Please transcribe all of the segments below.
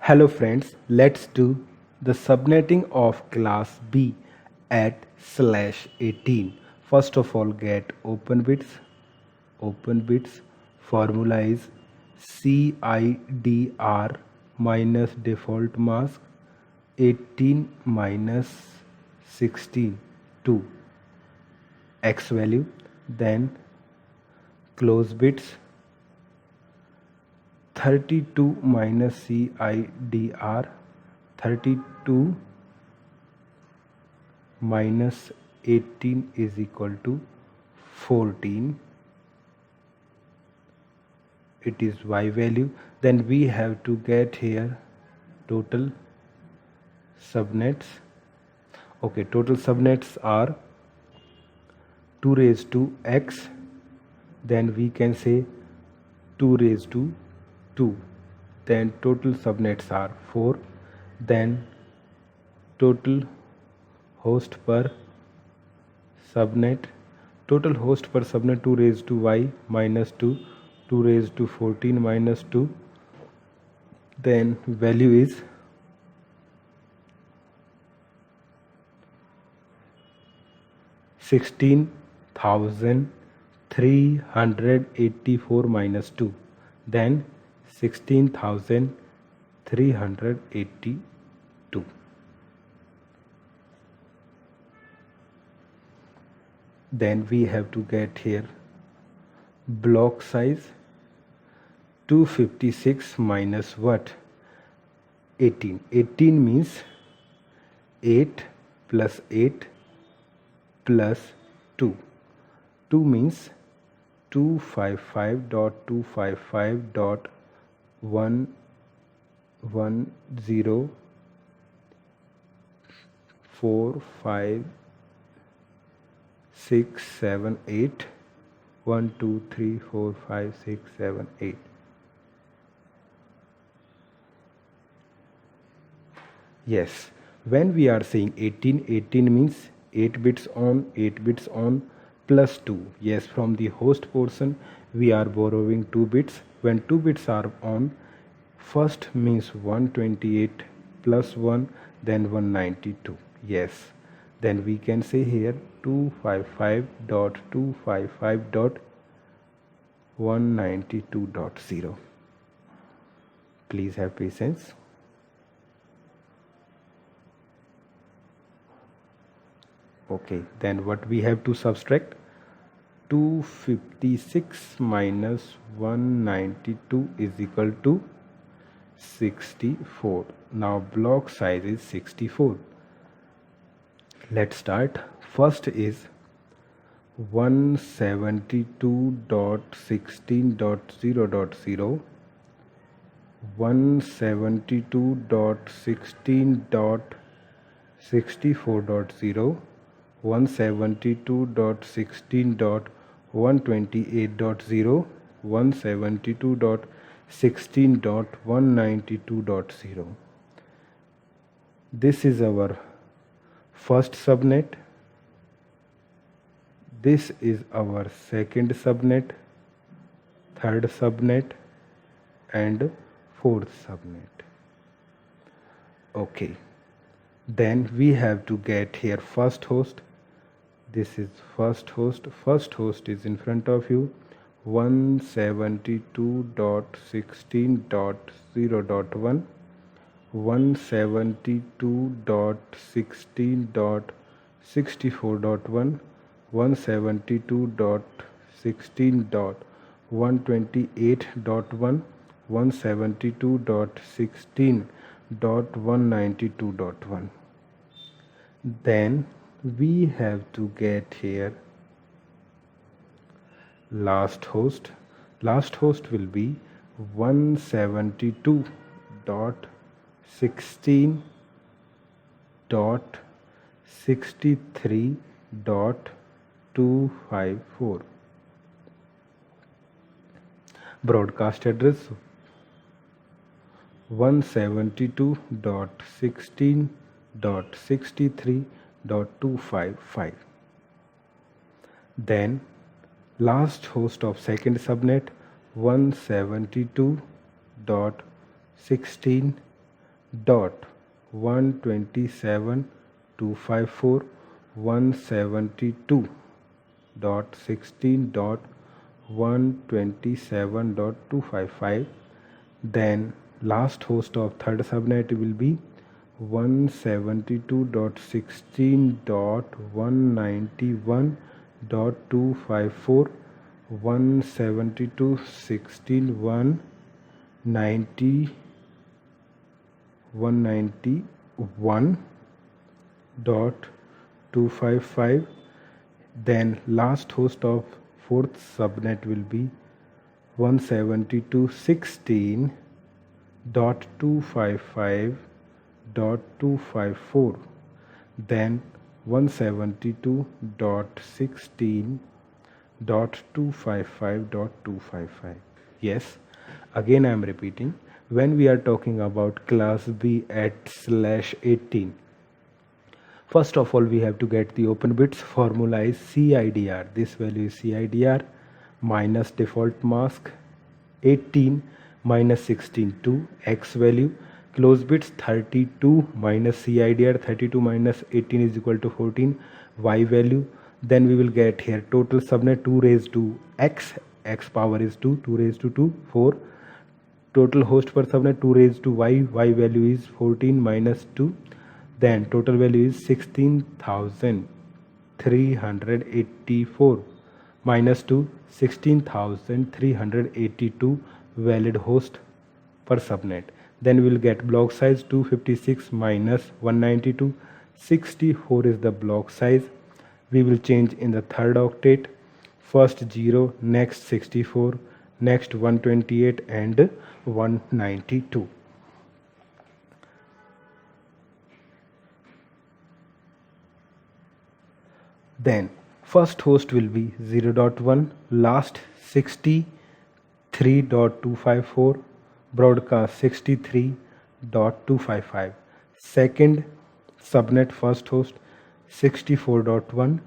Hello friends, let's do the subnetting of class B at /18. First of all, get open bits. Open bits formula is CIDR minus default mask 18 minus 16 2 X value. Then close bits 32 minus CIDR 32 minus 18 is equal to 14. It is Y value. Then we have to get here total subnets. Okay, total subnets are 2 raised to X. Then we can say 2 raised to 2. Then total subnets are 4. Then total host per subnet, total host per subnet 2 raised to Y minus 2, 2 raised to 14 minus 2. Then value is 16,384 minus 2. Then 16,382. Then we have to get here block size 256 minus what? 18. 18 means 8 plus 8 plus 2. 2 means 255.255.1104567 1 2 3 4 5 6 7 8. Yes, when we are saying 18, 18 means 8 bits on, 8 bits on plus 2. Yes, from the host portion we are borrowing 2 bits. When 2 bits are on, first means 128 plus 1, then 192. Yes, then we can say here 255.255.192.0. Please have patience. Okay, then what we have to subtract? 256 minus 192 is equal to 64. Now block size is 64. Let's start. First is 172.16.0.0, 172.16.64.0, 172.16.128.0, 172.16.192.0. This is our first subnet. This is our second subnet, third subnet, and fourth subnet. Okay. Then we have to get here first host. This is first host. First host is in front of you. 172.16.0.1, 172.16.64.1, 172.16.128.1, 172.16.192.1. Then we have to get here last host. Last host will be 172.16.63.254. Broadcast address 172.16.63.255. Then last host of second subnet 172.16 dot 127.254.172.16.127.255. Then last host of third subnet will be 172.16.191.254, 172.16.190 191.255. Then last host of fourth subnet will be 172.16.255.254. Then 172.16.255.255. Yes, again I am repeating. When we are talking about class B at /18, first of all we have to get the open bits. Formula is CIDR. This value is CIDR minus default mask 18 minus 16 2 X value. Close bits 32 minus CIDR, 32 minus 18 is equal to 14, Y value. Then we will get here total subnet 2 raised to X, X power is 2, 2 raised to 2, 4. Total host per subnet 2 raised to Y, Y value is 14 minus 2. Then total value is 16,384 minus 2, 16,382 valid host per subnet. Then we will get block size 256 minus 192, 64 is the block size. We will change in the third octet, first 0, next 64, next 128 and 192. Then first host will be 0.1, last 63.254, broadcast 63.255. Second subnet first host 64.1,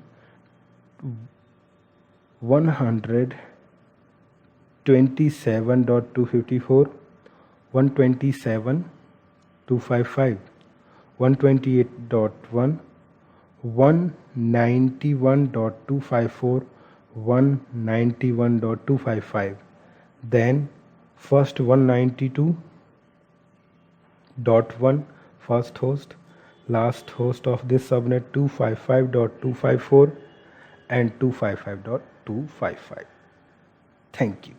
127.254, 127.255, 128.1, 191.254, 191.255. Then first 192.1 first host, last host of this subnet 255.254 and 255.255. Thank you.